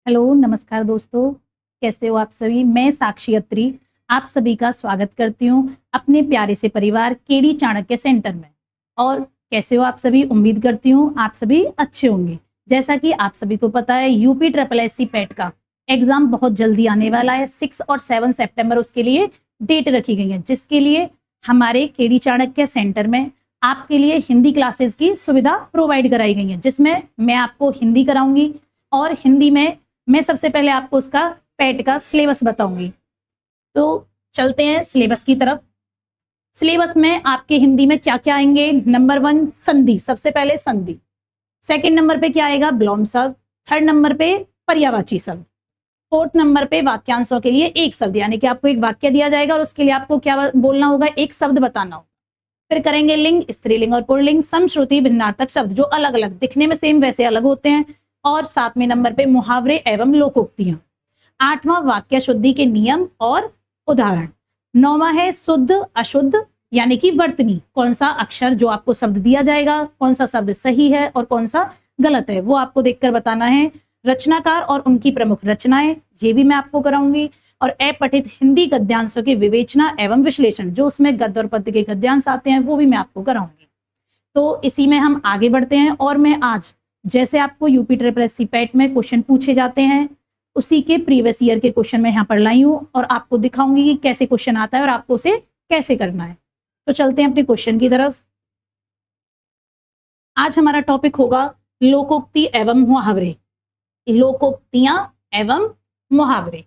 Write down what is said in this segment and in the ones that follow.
Hello, नमस्कार दोस्तों। कैसे हो आप सभी? मैं साक्षी अत्री आप सभी का स्वागत करती हूँ अपने प्यारे से परिवार केडी चाणक्य सेंटर में। और कैसे हो आप सभी? उम्मीद करती हूँ आप सभी अच्छे होंगे। जैसा कि आप सभी को पता है यूपी ट्रिपल एससी पेट का एग्जाम बहुत जल्दी आने वाला है। 6 और 7 सितंबर उसके लिए डेट रखी गई है, जिसके लिए हमारे केडी चाणक्य सेंटर में आपके लिए हिंदी क्लासेस की सुविधा प्रोवाइड कराई गई है, जिसमें मैं आपको हिंदी कराऊंगी और हिंदी में मैं सबसे पहले आपको उसका पेट का सिलेबस बताऊंगी। तो चलते हैं सिलेबस की तरफ। सिलेबस में आपके हिंदी में क्या क्या आएंगे? नंबर 1 संधि, सबसे पहले संधि। सेकंड नंबर पे क्या आएगा? विलोम शब्द। थर्ड नंबर पे पर्यायवाची शब्द। फोर्थ नंबर पे वाक्यांशों के लिए एक शब्द, यानी कि आपको एक वाक्य दिया जाएगा और उसके लिए आपको क्या बोलना होगा? एक शब्द बताना होगा। फिर करेंगे लिंग, स्त्रीलिंग और पुल्लिंग, समश्रुति भिन्नार्थक शब्द जो अलग अलग दिखने में सेम वैसे अलग होते हैं। और 7वें नंबर पे मुहावरे एवं लोकोक्तियां। 8वां वाक्य शुद्धि के नियम और उदाहरण। 9वां है शुद्ध अशुद्ध यानी कि वर्तनी, कौन सा अक्षर जो आपको शब्द दिया जाएगा, कौन सा शब्द सही है और कौन सा गलत है, वो आपको देखकर बताना है। रचनाकार और उनकी प्रमुख रचनाएं, ये भी मैं आपको कराऊंगी। और अपठित हिंदी गद्यांशों की विवेचना एवं विश्लेषण, जो उसमें गद्य और पद्य के गद्यांश आते हैं वो भी मैं आपको कराऊंगी। तो इसी में हम आगे बढ़ते हैं। और मैं आज जैसे आपको यूपी ट्रिपल एससी पेट में क्वेश्चन पूछे जाते हैं उसी के प्रीवियस ईयर के क्वेश्चन मैं यहाँ पर लाई हूँ और आपको दिखाऊंगी कि कैसे क्वेश्चन आता है और आपको उसे कैसे करना है। तो चलते हैं अपने क्वेश्चन की तरफ। आज हमारा टॉपिक होगा लोकोक्ति एवं मुहावरे। लोकोक्तियां एवं मुहावरे।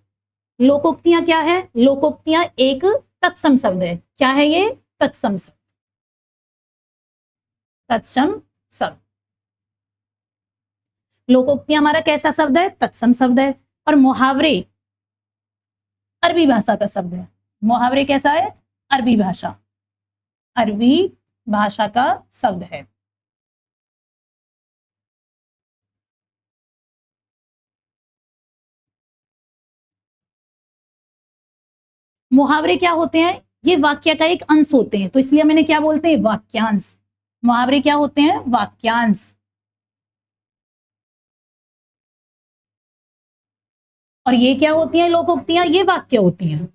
लोकोक्तियां क्या है? लोकोक्तियां एक तत्सम शब्द है। क्या है ये? तत्सम शब्द। तत्सम शब्द। लोकोक्तियां हमारा कैसा शब्द है? तत्सम शब्द है। और मुहावरे अरबी भाषा का शब्द है। मुहावरे कैसा है? अरबी भाषा, अरबी भाषा का शब्द है। मुहावरे क्या होते हैं? ये वाक्य का एक अंश होते हैं, तो इसलिए मैंने क्या बोलते हैं? वाक्यांश। मुहावरे क्या होते हैं? वाक्यांश। और ये क्या होती हैं? लोकोक्तियां। ये वाक्य होती हैं,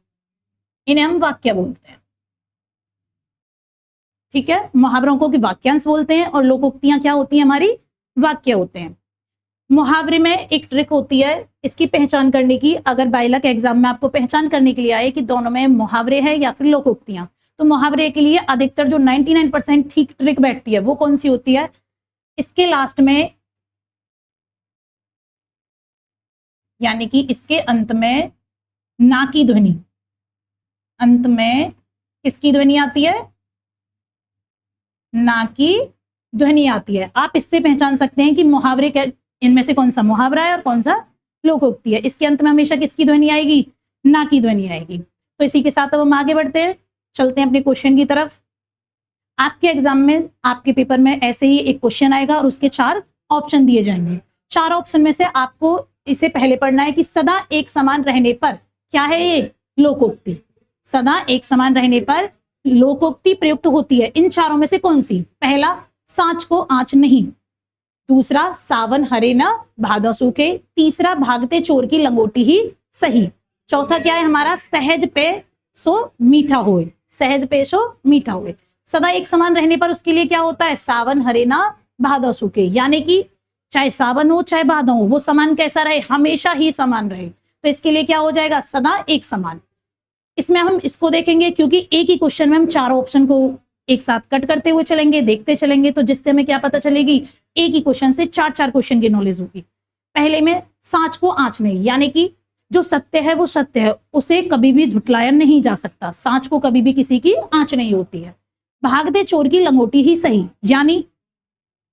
इन्हें हम वाक्य बोलते हैं। ठीक है, मुहावरों को वाक्यांश बोलते हैं और लोकोक्तियां क्या होती हैं? हमारी वाक्य होते हैं। मुहावरे में एक ट्रिक होती है इसकी पहचान करने की। अगर बाइलक एग्जाम में आपको पहचान करने के लिए आए कि दोनों में मुहावरे हैं या फिर लोकोक्तियां, तो मुहावरे के लिए अधिकतर जो 99% ठीक ट्रिक बैठती है वो कौन सी होती है? इसके लास्ट में, यानी कि इसके अंत में ना की ध्वनि, अंत में किसकी ध्वनि आती है? ना की ध्वनि आती है। आप इससे पहचान सकते हैं कि मुहावरे क्या, इनमें से कौन सा मुहावरा है और कौन सा लोकोक्ति है। इसके अंत में हमेशा किसकी ध्वनि आएगी? ना की ध्वनि आएगी। तो इसी के साथ अब हम आगे बढ़ते हैं, चलते हैं अपने क्वेश्चन की तरफ। आपके एग्जाम में, आपके पेपर में ऐसे ही एक क्वेश्चन आएगा और उसके 4 ऑप्शन दिए जाएंगे। 4 ऑप्शन में से आपको इसे पहले पढ़ना है कि सदा एक समान रहने पर क्या है? ये लोकोक्ति। सदा एक समान रहने पर लोकोक्ति प्रयुक्त होती है। इन चारों में से कौन सी? पहला, सांच को आंच नहीं। दूसरा, सावन हरे न भादौ सूखे। तीसरा, भागते चोर की लंगोटी ही सही। चौथा क्या है हमारा? सहज पे सो मीठा होए। सहज पे सो मीठा होए। सदा एक समान रहने पर उसके लिए क्या होता है? सावन हरे ना भादौ सूखे, यानी कि चाहे सावन हो चाहे भादौ हो, वो समान कैसा रहे? हमेशा ही समान रहे। तो इसके लिए क्या हो जाएगा? सदा एक समान। इसमें हम इसको देखेंगे क्योंकि एक ही क्वेश्चन में हम 4 ऑप्शन को एक साथ कट करते हुए चलेंगे, देखते चलेंगे, तो जिससे हमें क्या पता चलेगी? एक ही क्वेश्चन से 4 क्वेश्चन की नॉलेज होगी। पहले में सांच को आंच नहीं, यानी कि जो सत्य है वो सत्य है, उसे कभी भी झुटलाया नहीं जा सकता। सांच को कभी भी किसी की आंच नहीं होती है। भागते चोर की लंगोटी ही सही, यानी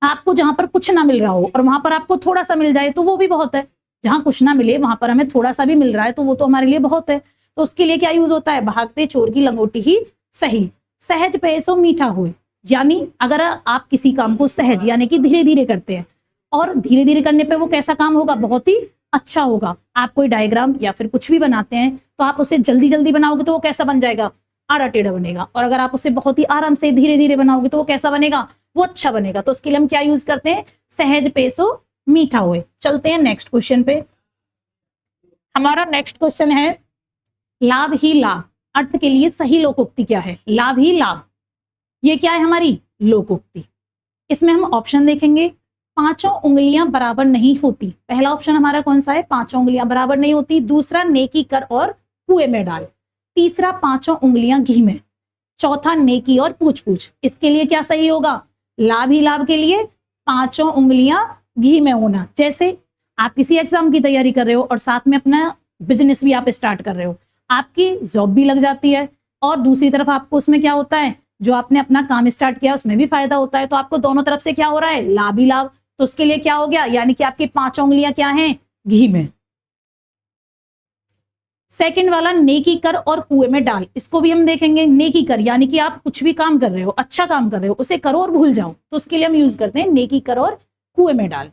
आपको जहां पर कुछ ना मिल रहा हो और वहां पर आपको थोड़ा सा मिल जाए तो वो भी बहुत है। जहां कुछ ना मिले वहां पर हमें थोड़ा सा भी मिल रहा है तो वो तो हमारे लिए बहुत है। तो उसके लिए क्या यूज होता है? भागते चोर की लंगोटी ही सही। सहज पे सो मीठा हुए, यानी अगर आप किसी काम को सहज यानी कि धीरे धीरे करते हैं और धीरे धीरे करने पे वो कैसा काम होगा? बहुत ही अच्छा होगा। आप कोई डायग्राम या फिर कुछ भी बनाते हैं तो आप उसे जल्दी जल्दी बनाओगे तो वो कैसा बन जाएगा? आड़ा टेढ़ा बनेगा। और अगर आप उसे बहुत ही आराम से धीरे धीरे बनाओगे तो वो कैसा बनेगा? वो अच्छा बनेगा। तो उसके लिए हम क्या यूज करते हैं? सहज पे सो मीठा हुए। चलते हैं नेक्स्ट क्वेश्चन पे। हमारा नेक्स्ट क्वेश्चन है लाभ ही लाभ अर्थ के लिए सही लोकोक्ति क्या है? लाभ ही लाभ, ये क्या है हमारी लोकोक्ति। इसमें हम ऑप्शन देखेंगे। पांचों उंगलियां बराबर नहीं होती, पहला ऑप्शन हमारा कौन सा है? पांचों उंगलियां बराबर नहीं होती। दूसरा नेकी कर और कुएं में डाल। तीसरा पांचों उंगलियां घी में। चौथा नेकी और पूछ पूछ। इसके लिए क्या सही होगा? लाभ ही लाभ के लिए पांचों उंगलियां घी में होना। जैसे आप किसी एग्जाम की तैयारी कर रहे हो और साथ में अपना बिजनेस भी आप स्टार्ट कर रहे हो, आपकी जॉब भी लग जाती है और दूसरी तरफ आपको उसमें क्या होता है, जो आपने अपना काम स्टार्ट किया उसमें भी फायदा होता है। तो आपको दोनों तरफ से क्या हो रहा है? लाभ ही लाभ। तो उसके लिए क्या हो गया? यानी कि आपकी पांचों उंगलियां क्या हैं? घी में। सेकंड वाला नेकी कर और कुएं में डाल, इसको भी हम देखेंगे। नेकी कर यानी कि आप कुछ भी काम कर रहे हो, अच्छा काम कर रहे हो, उसे करो और भूल जाओ, तो उसके लिए हम यूज करते हैं नेकी कर और कुएं में डाल।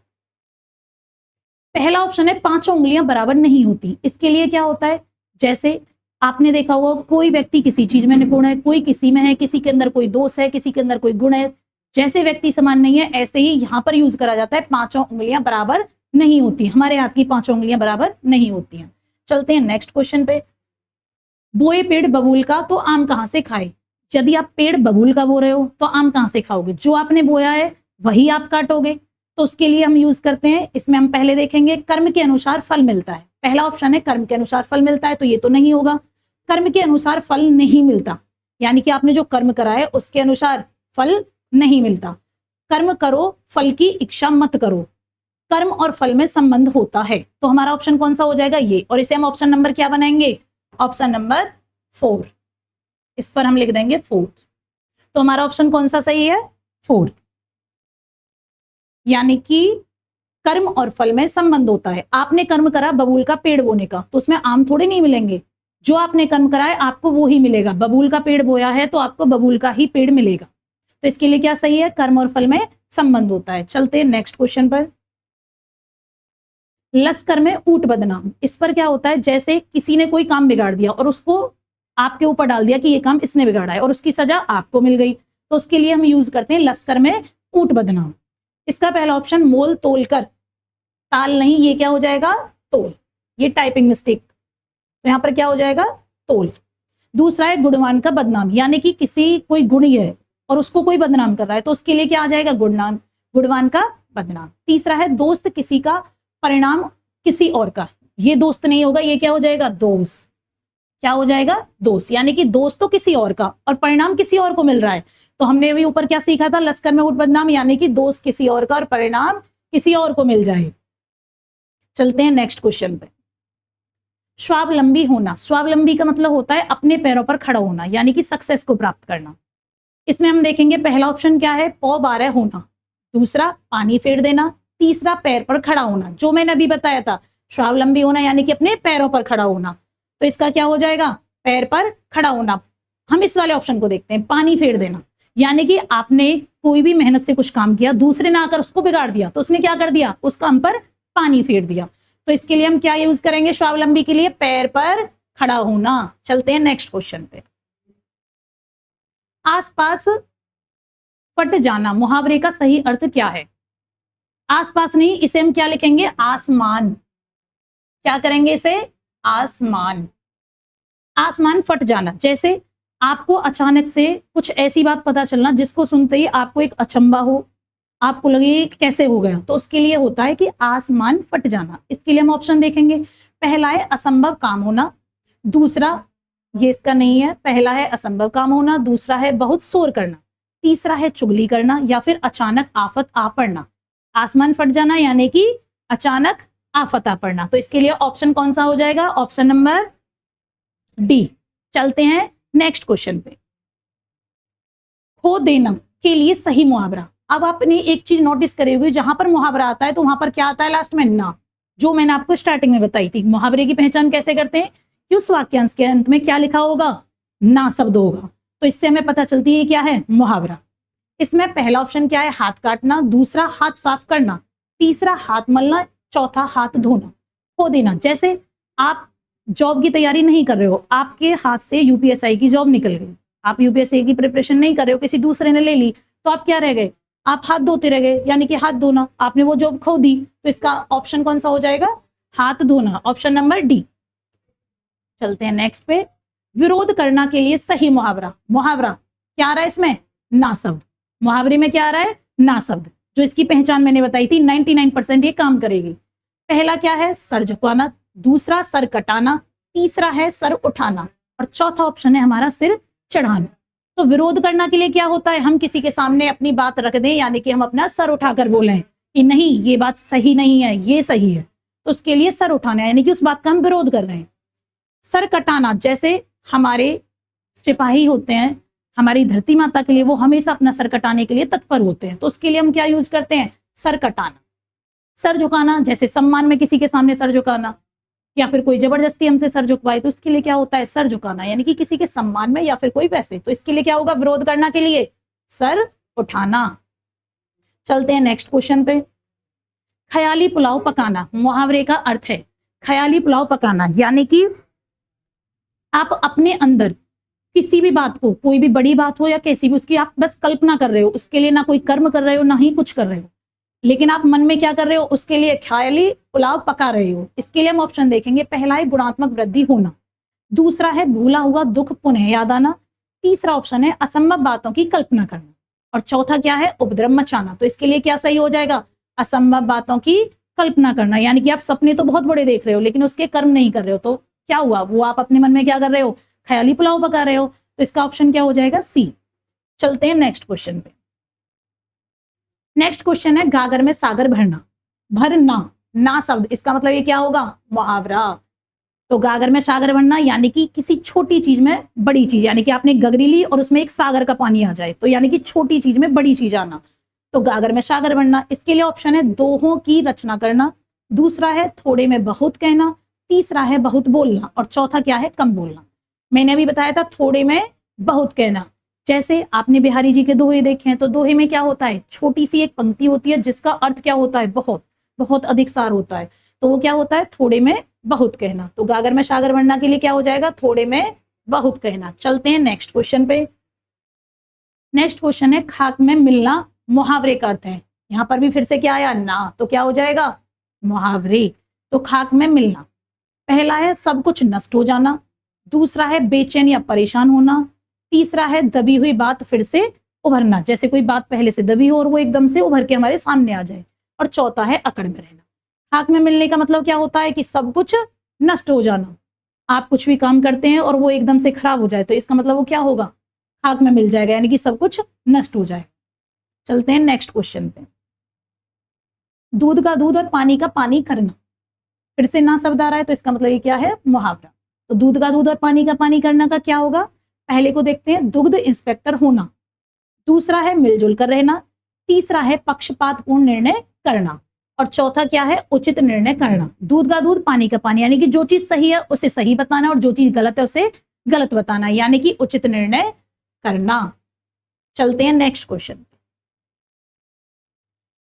पहला ऑप्शन है पांचों उंगलियां बराबर नहीं होती। इसके लिए क्या होता है? जैसे आपने देखा होगा कोई व्यक्ति किसी चीज में निपुण है, कोई किसी में है, किसी के अंदर कोई दोष है, किसी के अंदर कोई गुण है। जैसे व्यक्ति समान नहीं है, ऐसे ही यहां पर यूज करा जाता है पांचों उंगलियां बराबर नहीं होती। हमारे हाथ की पांचों उंगलियां बराबर नहीं होती हैं। चलते हैं नेक्स्ट क्वेश्चन पे। बोए पेड़ बबूल का तो आम कहां से खाए? यदि आप पेड़ बबूल का बो रहे हो तो आम कहां से खाओगे? जो आपने बोया है वही आप काटोगे। तो उसके लिए हम यूज करते हैं, इसमें हम पहले देखेंगे कर्म के अनुसार फल मिलता है। पहला ऑप्शन है कर्म के अनुसार फल मिलता है, तो ये तो नहीं होगा। कर्म के अनुसार फल नहीं मिलता, यानी कि आपने जो कर्म करा है उसके अनुसार फल नहीं मिलता। कर्म करो फल की इच्छा मत करो, कर्म और फल में संबंध होता है। तो हमारा ऑप्शन कौन सा हो जाएगा? ये। और इसे हम ऑप्शन नंबर क्या बनाएंगे? Option number 4। इस पर हम लिख देंगे 4। तो हमारा ऑप्शन कौन सा सही है? 4। यानी कि कर्म और फल में संबंध होता है। आपने कर्म करा बबूल का पेड़ बोने का, तो उसमें आम थोड़े नहीं मिलेंगे। जो आपने कर्म करा है आपको वो ही मिलेगा। बबूल का पेड़ बोया है तो आपको बबूल का ही पेड़ मिलेगा। तो इसके लिए क्या सही है? कर्म और फल में संबंध होता है। चलते हैं नेक्स्ट क्वेश्चन पर। लश्कर में ऊंट बदनाम, इस पर क्या होता है? जैसे किसी ने कोई काम बिगाड़ दिया और उसको आपके ऊपर डाल दिया कि ये काम इसने बिगाड़ा है और उसकी सजा आपको मिल गई, तो उसके लिए हम यूज करते हैं लश्कर में ऊंट बदनाम। इसका पहला ऑप्शन मोल तोल कर, ताल नहीं, ये क्या हो जाएगा? तोल। ये टाइपिंग मिस्टेक, तो यहां पर क्या हो जाएगा? तोल। दूसरा है गुणवान का बदनाम, यानी कि किसी कोई गुणी है और उसको कोई बदनाम कर रहा है, तो उसके लिए क्या आ जाएगा? गुणनाम, गुणवान का बदनाम। तीसरा है दोस्त किसी का परिणाम किसी और का, ये दोस्त नहीं होगा, ये क्या हो जाएगा? दोस्त। क्या हो जाएगा? दोस्त, यानी कि दोस्त तो किसी और का और परिणाम किसी और को मिल रहा है। तो हमने अभी ऊपर क्या सीखा था? लश्कर में ऊंट बदनाम, यानी कि दोस्त किसी और का और परिणाम किसी और को मिल जाए। चलते हैं नेक्स्ट क्वेश्चन पे। स्वावलंबी होना, स्वावलंबी का मतलब होता है अपने पैरों पर खड़ा होना, यानी कि सक्सेस को प्राप्त करना। इसमें हम देखेंगे पहला ऑप्शन क्या है? पौ बारह होना। दूसरा पानी फेर देना। तीसरा पैर पर खड़ा होना, जो मैंने अभी बताया था। स्वावलंबी होना यानी कि अपने पैरों पर खड़ा होना, तो इसका क्या हो जाएगा? पैर पर खड़ा होना। हम इस वाले ऑप्शन को देखते हैं, पानी फेर देना, यानी कि आपने कोई भी मेहनत से कुछ काम किया, दूसरे ने आकर उसको बिगाड़ दिया, तो उसने क्या कर दिया? उस काम पर पानी फेर दिया। तो इसके लिए हम क्या यूज करेंगे स्वावलंबी के लिए? पैर पर खड़ा होना। चलते हैं नेक्स्ट क्वेश्चन पे। आसपास फट जाना, मुहावरे का सही अर्थ क्या है? आसपास नहीं, इसे हम क्या लिखेंगे? आसमान। क्या करेंगे इसे? आसमान। आसमान फट जाना, जैसे आपको अचानक से कुछ ऐसी बात पता चलना जिसको सुनते ही आपको एक अचंबा हो, आपको लगे कैसे हो गया, तो उसके लिए होता है कि आसमान फट जाना। इसके लिए हम ऑप्शन देखेंगे। पहला है असंभव काम होना। दूसरा, ये इसका नहीं है, पहला है असंभव काम होना, दूसरा है बहुत शोर करना, तीसरा है चुगली करना, या फिर अचानक आफत आ पड़ना। आसमान फट जाना यानी कि अचानक आफत आ पड़ना। तो इसके लिए ऑप्शन कौन सा हो जाएगा? Option number D. चलते हैं नेक्स्ट क्वेश्चन पे। खो देना के लिए सही मुहावरा। अब आपने एक चीज नोटिस करी होगी, जहां पर मुहावरा आता है तो वहां पर क्या आता है लास्ट में? ना, जो मैंने आपको स्टार्टिंग में बताई थी। मुहावरे की पहचान कैसे करते हैं? कि उस वाक्यांश के अंत में क्या लिखा होगा? ना शब्द होगा, तो इससे हमें पता चलती है क्या है? मुहावरा। इसमें पहला ऑप्शन क्या है? हाथ काटना। दूसरा हाथ साफ करना। तीसरा हाथ मलना। चौथा हाथ धोना। खो देना, जैसे आप जॉब की तैयारी नहीं कर रहे हो, आपके हाथ से यूपीएससी की जॉब निकल गई, आप यूपीएससी की प्रिपरेशन नहीं कर रहे हो, किसी दूसरे ने ले ली, तो आप क्या रह गए? आप हाथ धोते रह गए, यानी कि हाथ धोना, आपने वो जॉब खो दी। तो इसका ऑप्शन कौन सा हो जाएगा? हाथ धोना, ऑप्शन नंबर डी। चलते हैं नेक्स्ट पे। विरोध करना के लिए सही मुहावरा, मुहावरा क्या आ रहा है इसमें, नाशब्द। मुहावरे में क्या आ रहा है, नाशब्द। जो इसकी पहचान मैंने बताई थी 99% ये काम करेगी। पहला क्या है, सर झुकाना, दूसरा सर कटाना, तीसरा है सर उठाना, और चौथा ऑप्शन है हमारा सिर चढ़ाना। तो विरोध करना के लिए क्या होता है, हम किसी के सामने अपनी बात रख दें, यानी कि हम अपना सर उठाकर बोलें कि नहीं ये बात सही नहीं है, ये सही है, तो उसके लिए सर उठाना है, यानी कि उस बात का हम विरोध कर रहे हैं। सर कटाना, जैसे हमारे सिपाही होते हैं हमारी धरती माता के लिए, वो हमेशा अपना सर कटाने के लिए तत्पर होते हैं, तो उसके लिए हम क्या यूज करते हैं, सर कटाना। सर झुकाना, जैसे सम्मान में किसी के सामने सर झुकाना, या फिर कोई जबरदस्ती हमसे सर झुकवाए, तो उसके लिए क्या होता है, सर झुकाना, यानी कि किसी के सम्मान में या फिर कोई वैसे, तो इसके लिए क्या होगा, विरोध करना के लिए सर उठाना। चलते हैं नेक्स्ट क्वेश्चन पे। ख्याली पुलाव पकाना, मुहावरे का अर्थ है ख्याली पुलाव पकाना, यानी कि आप अपने अंदर किसी भी बात को, कोई भी बड़ी बात हो या कैसी भी, उसकी आप बस कल्पना कर रहे हो, उसके लिए ना कोई कर्म कर रहे हो ना ही कुछ कर रहे हो, लेकिन आप मन में क्या कर रहे हो, उसके लिए ख्याली पुलाव पका रहे हो। इसके लिए हम ऑप्शन देखेंगे। पहला है गुणात्मक वृद्धि होना, दूसरा है भूला हुआ दुख पुनः याद आना, तीसरा ऑप्शन है असंभव बातों की कल्पना करना, और चौथा क्या है, उपद्रव मचाना। तो इसके लिए क्या सही हो जाएगा, असंभव बातों की कल्पना करना, यानी कि आप सपने तो बहुत बड़े देख रहे हो लेकिन उसके कर्म नहीं कर रहे हो, तो क्या हुआ, वो आप अपने मन में क्या कर रहे हो, ख्याली पुलाव पका रहे हो। तो इसका ऑप्शन क्या हो जाएगा, सी। चलते हैं नेक्स्ट क्वेश्चन पे। नेक्स्ट क्वेश्चन है गागर में सागर भरना, भरना ना शब्द, इसका मतलब ये क्या होगा, मुहावरा। तो गागर में सागर भरना यानी कि किसी छोटी चीज में बड़ी चीज, यानी कि आपने गगरी ली और उसमें एक सागर का पानी आ जाए, तो यानी कि छोटी चीज में बड़ी चीज आना, तो गागर में सागर भरना। इसके लिए ऑप्शन है दोहों की रचना करना, दूसरा है थोड़े में बहुत कहना, तीसरा है बहुत बोलना, और चौथा क्या है, कम बोलना। मैंने अभी बताया था थोड़े में बहुत कहना, जैसे आपने बिहारी जी के दोहे देखे हैं, तो दोहे में क्या होता है, छोटी सी एक पंक्ति होती है जिसका अर्थ क्या होता है, बहुत बहुत अधिक सार होता है, तो वो क्या होता है, थोड़े में बहुत कहना। तो गागर में सागर भरना के लिए क्या हो जाएगा, थोड़े में बहुत कहना। चलते हैं नेक्स्ट क्वेश्चन पे। नेक्स्ट क्वेश्चन है खाक में मिलना, मुहावरे का अर्थ है। यहाँ पर भी फिर से क्या आया, ना, तो क्या हो जाएगा, मुहावरे। तो खाक में मिलना, पहला है सब कुछ नष्ट हो जाना, दूसरा है बेचैन या परेशान होना, तीसरा है दबी हुई बात फिर से उभरना, जैसे कोई बात पहले से दबी हो और वो एकदम से उभर के हमारे सामने आ जाए, और चौथा है अकड़ में रहना। खाक में मिलने का मतलब क्या होता है कि सब कुछ नष्ट हो जाना, आप कुछ भी काम करते हैं और वो एकदम से खराब हो जाए, तो इसका मतलब वो क्या होगा, खाक में मिल जाएगा, यानी कि सब कुछ नष्ट हो जाए। चलते हैं नेक्स्ट क्वेश्चन पे। दूध का दूध और पानी का पानी करना, फिर से ना शब्द आ रहा है, तो इसका मतलब ये क्या है, मुहावरा। तो दूध का दूध और पानी का पानी करना का क्या होगा, पहले को देखते हैं, दुग्ध इंस्पेक्टर होना, दूसरा है मिलजुल कर रहना, तीसरा है पक्षपातपूर्ण निर्णय करना, और चौथा क्या है, उचित निर्णय करना। दूध का दूध पानी का पानी, यानी कि जो चीज सही है उसे सही बताना और जो चीज गलत है उसे गलत बताना, यानी कि उचित निर्णय करना। चलते हैं नेक्स्ट क्वेश्चन।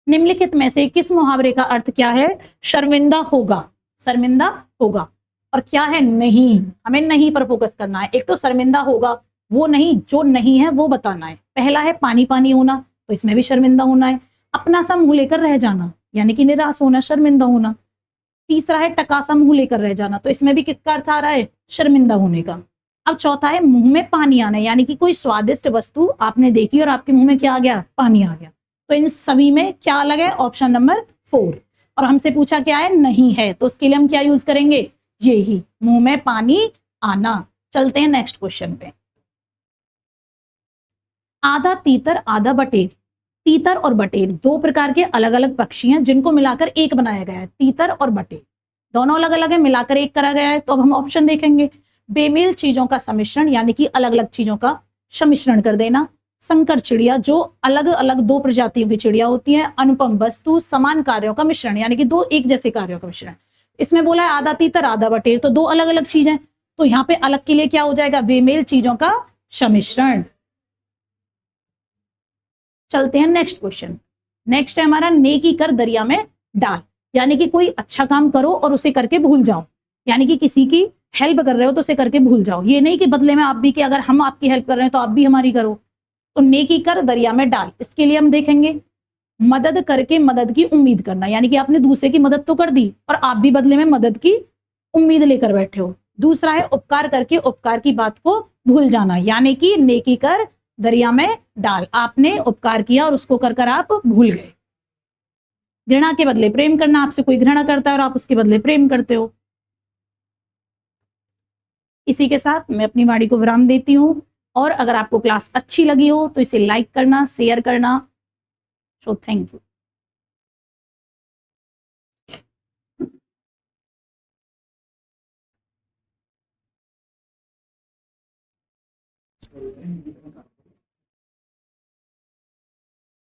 निम्नलिखित में से किस मुहावरे का अर्थ क्या है, शर्मिंदा होगा, शर्मिंदा होगा, और क्या है, नहीं, हमें नहीं पर फोकस करना है। एक तो शर्मिंदा होगा, वो नहीं, जो नहीं है वो बताना है। पहला है पानी पानी होना, तो इसमें भी शर्मिंदा होना है। अपना सा मुंह लेकर रह जाना, यानी कि निराश होना, शर्मिंदा होना। तीसरा है टका सा मुंह लेकर रह जाना, तो इसमें भी किसका अर्थ आ रहा है, शर्मिंदा होने का। अब चौथा है मुंह में पानी आना, यानी कि कोई स्वादिष्ट वस्तु आपने देखी और आपके मुंह में क्या आ गया, पानी आ गया। तो इन सभी में क्या अलग है, ऑप्शन नंबर 4। और हमसे पूछा क्या है, नहीं है, तो उसके लिए हम क्या यूज करेंगे, ये ही, मुंह में पानी आना। चलते हैं नेक्स्ट क्वेश्चन पे। आधा तीतर आधा बटेर, तीतर और बटेर दो प्रकार के अलग अलग पक्षी हैं जिनको मिलाकर एक बनाया गया है। तीतर और बटेर दोनों अलग अलग है, मिलाकर एक करा गया है। तो अब हम ऑप्शन देखेंगे। बेमेल चीजों का सम्मिश्रण, यानी कि अलग अलग चीजों का सम्मिश्रण कर देना। संकर चिड़िया, जो अलग अलग दो प्रजातियों की चिड़िया होती है। अनुपम वस्तु, समान कार्यों का मिश्रण, यानी कि दो एक जैसे कार्यों का मिश्रण। इसमें बोला है आधा तीतर आधा बटेर, तो दो अलग अलग चीजें, तो यहाँ पे अलग के लिए क्या हो जाएगा, बेमेल चीजों का सम्मिश्रण। चलते हैं नेक्स्ट क्वेश्चन। नेक्स्ट है हमारा नेकी कर दरिया में डाल, यानी कि कोई अच्छा काम करो और उसे करके भूल जाओ, यानी कि किसी की हेल्प कर रहे हो तो उसे करके भूल जाओ। ये नहीं कि बदले में आप भी, कि अगर हम आपकी हेल्प कर रहे हैं तो आप भी हमारी करो। तो नेकी कर दरिया में डाल, इसके लिए हम देखेंगे मदद करके मदद की उम्मीद करना, यानी कि आपने दूसरे की मदद तो कर दी और आप भी बदले में मदद की उम्मीद लेकर बैठे हो। दूसरा है उपकार करके उपकार की बात को भूल जाना, यानी कि नेकी कर दरिया में डाल। आपने उपकार किया और उसको कर कर आप भूल गए। घृणा के बदले प्रेम करना, आपसे कोई घृणा करता है और आप उसके बदले प्रेम करते हो। इसी के साथ मैं अपनी वाणी को विराम देती हूँ, और अगर आपको क्लास अच्छी लगी हो तो इसे लाइक करना, शेयर करना। So thank you.